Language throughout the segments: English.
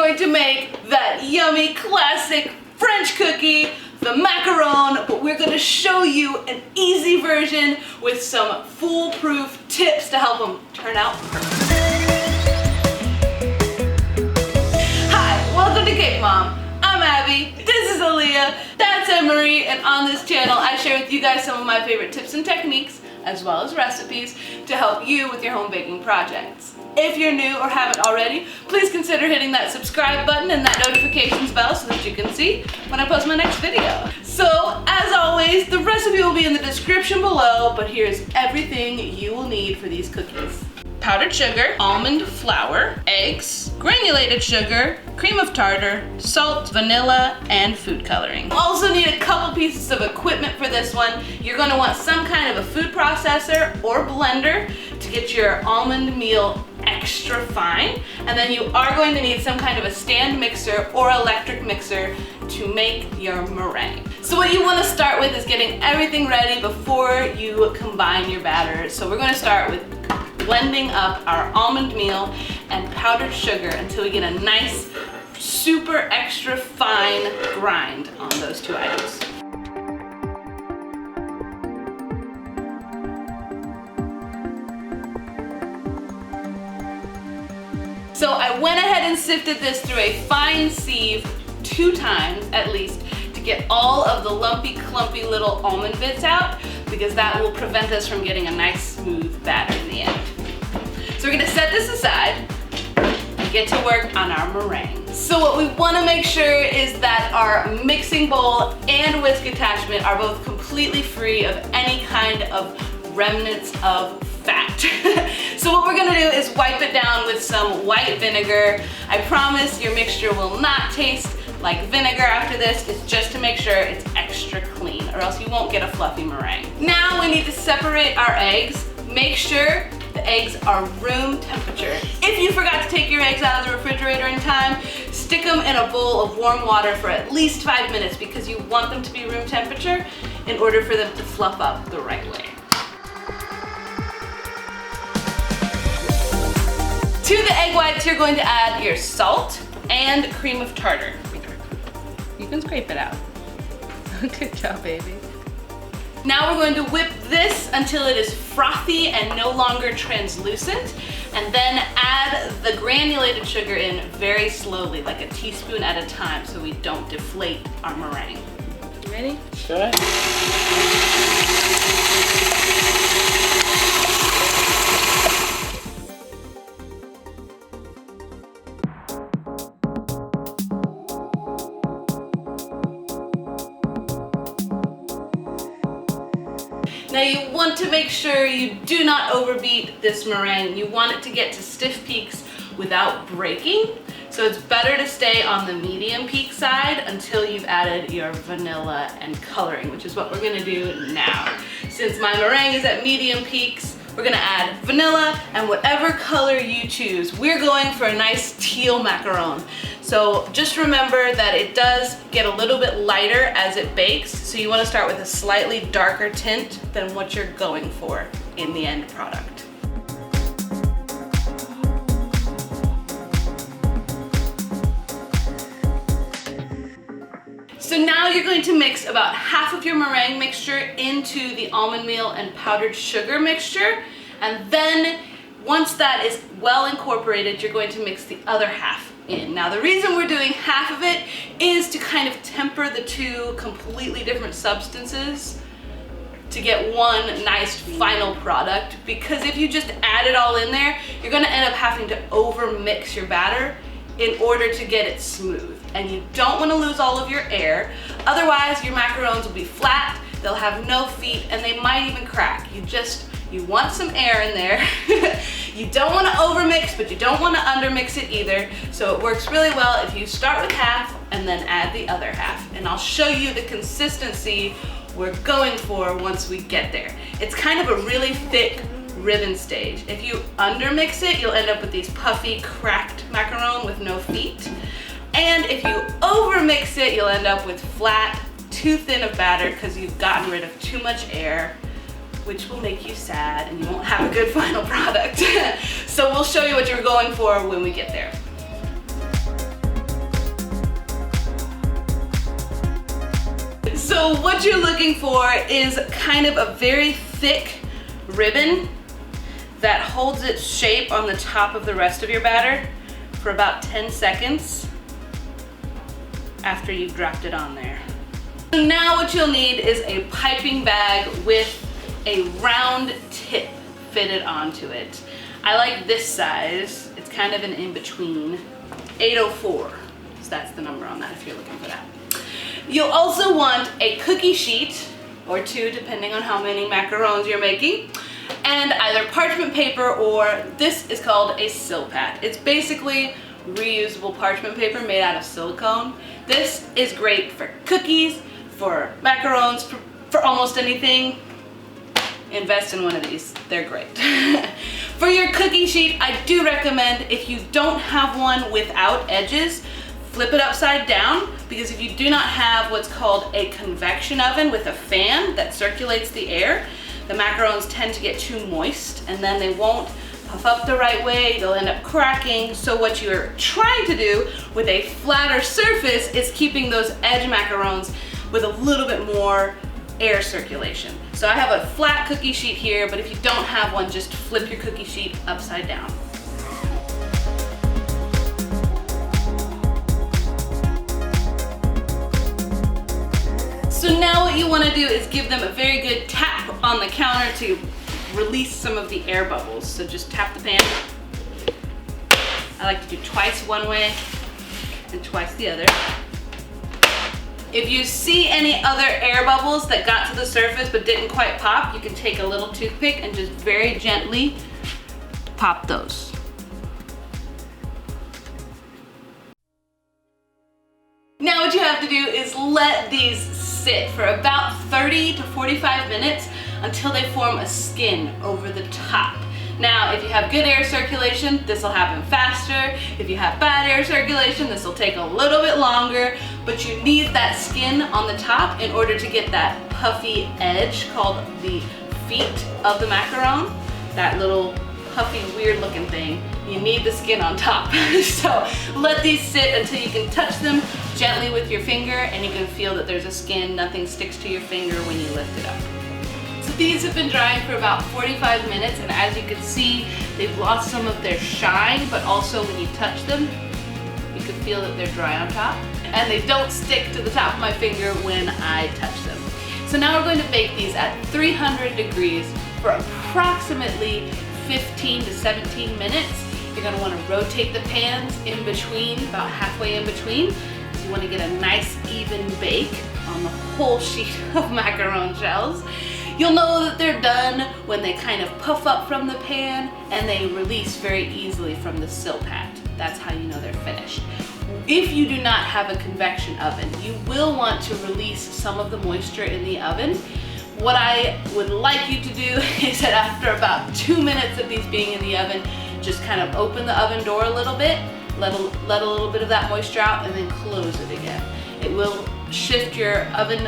going to make that yummy classic French cookie, the macaron, but we're going to show you an easy version with some foolproof tips to help them turn out perfect. Hi, welcome to Cake Mom. I'm Abby, this is Aaliyah, that's Emery, and on this channel I share with you guys some of my favorite tips and techniques, as well as recipes, to help you with your home baking projects. If you're new or haven't already, please consider hitting that subscribe button and that notifications bell so that you can see when I post my next video. So, as always, the recipe will be in the description below, but here's everything you will need for these cookies. Powdered sugar, almond flour, eggs, granulated sugar, cream of tartar, salt, vanilla, and food coloring. You also need a couple pieces of equipment for this one. You're going to want some kind of a food processor or blender to get your almond meal extra fine, and then you are going to need some kind of a stand mixer or electric mixer to make your meringue. So what you want to start with is getting everything ready before you combine your batter. So we're going to start with blending up our almond meal and powdered sugar until we get a nice, super extra fine grind on those two items. So I went ahead and sifted this through a fine sieve 2 times at least to get all of the lumpy, clumpy little almond bits out, because that will prevent us from getting a nice smooth batter in the end. So we're gonna set this aside and get to work on our meringue. So what we wanna make sure is that our mixing bowl and whisk attachment are both completely free of any kind of remnants of fat. So what we're gonna do is wipe it down with some white vinegar. I promise your mixture will not taste like vinegar after this. It's just to make sure it's extra clean, or else you won't get a fluffy meringue. Now we need to separate our eggs. Make sure the eggs are room temperature. If you forgot to take your eggs out of the refrigerator in time, stick them in a bowl of warm water for at least 5 minutes, because you want them to be room temperature in order for them to fluff up the right way. To the egg whites, you're going to add your salt and cream of tartar. You can scrape it out. Good job, baby. Now we're going to whip this until it is frothy and no longer translucent, and then add the granulated sugar in very slowly, like a teaspoon at a time, so we don't deflate our meringue. You ready? Sure. Now you want to make sure you do not overbeat this meringue. You want it to get to stiff peaks without breaking. So it's better to stay on the medium peak side until you've added your vanilla and coloring, which is what we're gonna do now. Since my meringue is at medium peaks, we're gonna add vanilla and whatever color you choose. We're going for a nice teal macaron. So just remember that it does get a little bit lighter as it bakes, so you want to start with a slightly darker tint than what you're going for in the end product. So now you're going to mix about half of your meringue mixture into the almond meal and powdered sugar mixture, and then once that is well incorporated, you're going to mix the other half in. Now the reason we're doing half of it is to kind of temper the two completely different substances to get one nice final product, because if you just add it all in there, you're gonna end up having to over mix your batter in order to get it smooth. And you don't wanna lose all of your air, otherwise your macarons will be flat, they'll have no feet, and they might even crack. You want some air in there. You don't want to overmix, but you don't want to undermix it either. So it works really well if you start with half and then add the other half. And I'll show you the consistency we're going for once we get there. It's kind of a really thick ribbon stage. If you undermix it, you'll end up with these puffy, cracked macaron with no feet. And if you overmix it, you'll end up with flat, too thin of batter because you've gotten rid of too much air, which will make you sad and you won't have a good final product. So we'll show you what you're going for when we get there. So what you're looking for is kind of a very thick ribbon that holds its shape on the top of the rest of your batter for about 10 seconds after you've dropped it on there. So now what you'll need is a piping bag with a round tip fitted onto it. I like this size. It's kind of an in-between. 804, so that's the number on that if you're looking for that. You'll also want a cookie sheet, or two depending on how many macarons you're making, and either parchment paper or this is called a silpat. It's basically reusable parchment paper made out of silicone. This is great for cookies, for macarons, for almost anything. Invest in one of these, they're great. For your cookie sheet, I do recommend, if you don't have one without edges, flip it upside down, because if you do not have what's called a convection oven with a fan that circulates the air, the macarons tend to get too moist and then they won't puff up the right way, they'll end up cracking. So what you're trying to do with a flatter surface is keeping those edge macarons with a little bit more air circulation. So I have a flat cookie sheet here, but if you don't have one, just flip your cookie sheet upside down. So now what you want to do is give them a very good tap on the counter to release some of the air bubbles. So just tap the pan. I like to do twice one way and twice the other. If you see any other air bubbles that got to the surface but didn't quite pop, you can take a little toothpick and just very gently pop those. Now what you have to do is let these sit for about 30 to 45 minutes until they form a skin over the top. Now, if you have good air circulation, this will happen faster. If you have bad air circulation, this will take a little bit longer, but you need that skin on the top in order to get that puffy edge called the feet of the macaron, that little puffy, weird looking thing. You need the skin on top. So let these sit until you can touch them gently with your finger and you can feel that there's a skin, nothing sticks to your finger when you lift it up. So these have been drying for about 45 minutes, and as you can see, they've lost some of their shine, but also when you touch them, you can feel that they're dry on top, and they don't stick to the top of my finger when I touch them. So now we're going to bake these at 300 degrees for approximately 15 to 17 minutes. You're going to want to rotate the pans in between, about halfway in between, because you want to get a nice even bake on the whole sheet of macaron shells. You'll know that they're done when they kind of puff up from the pan and they release very easily from the silpat. That's how you know they're finished. If you do not have a convection oven, you will want to release some of the moisture in the oven. What I would like you to do is that after about 2 minutes of these being in the oven, just kind of open the oven door a little bit, let a little bit of that moisture out, and then close it again. It will shift your oven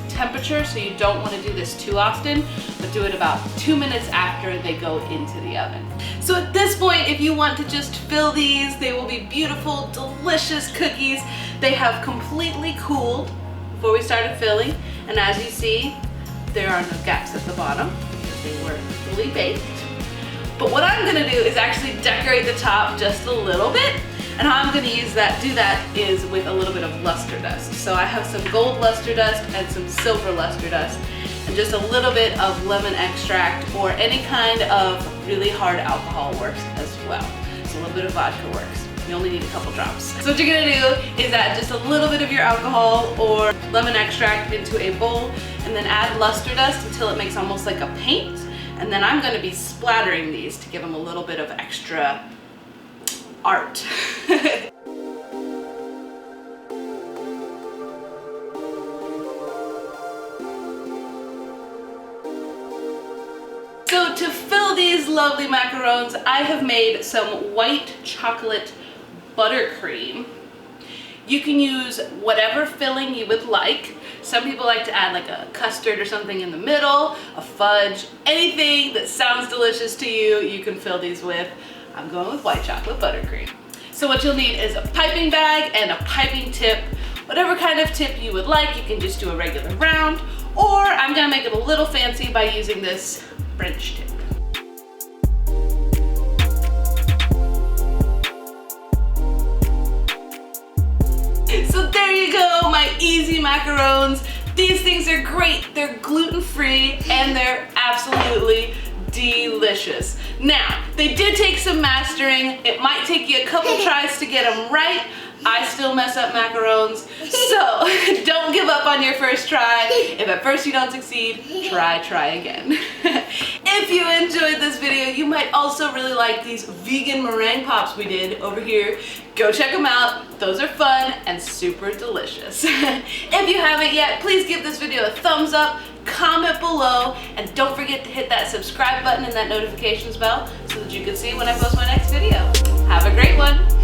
temperature, so you don't want to do this too often, but do it about 2 minutes after they go into the oven. So at this point, if you want to just fill these, they will be beautiful, delicious cookies. They have completely cooled before we started filling, and as you see, there are no gaps at the bottom because they were fully baked. But what I'm going to do is actually decorate the top just a little bit. And how I'm going to do that is with a little bit of luster dust. So I have some gold luster dust and some silver luster dust, and just a little bit of lemon extract or any kind of really hard alcohol works as well. So a little bit of vodka works. You only need a couple drops. So what you're going to do is add just a little bit of your alcohol or lemon extract into a bowl, and then add luster dust until it makes almost like a paint. And then I'm going to be splattering these to give them a little bit of extra art. So to fill these lovely macarons, I have made some white chocolate buttercream. You can use whatever filling you would like. Some people like to add like a custard or something in the middle, a fudge, anything that sounds delicious to you, you can fill these with. I'm going with white chocolate buttercream. So what you'll need is a piping bag and a piping tip Whatever kind of tip you would like, you can just do a regular round, or I'm gonna make it a little fancy by using this French tip. So there you go, my easy macarons. These things are great. They're gluten-free and they're absolutely delicious. Now, they did take some mastering. It might take you a couple tries to get them right. I still mess up macarons, so don't give up on your first try. If at first you don't succeed, try again. If you enjoyed this video, you might also really like these vegan meringue pops we did over here. Go check them out. Those are fun and super delicious. If you haven't yet, please give this video a thumbs up, comment below, and don't forget to hit that subscribe button and that notifications bell so that you can see when I post my next video. Have a great one.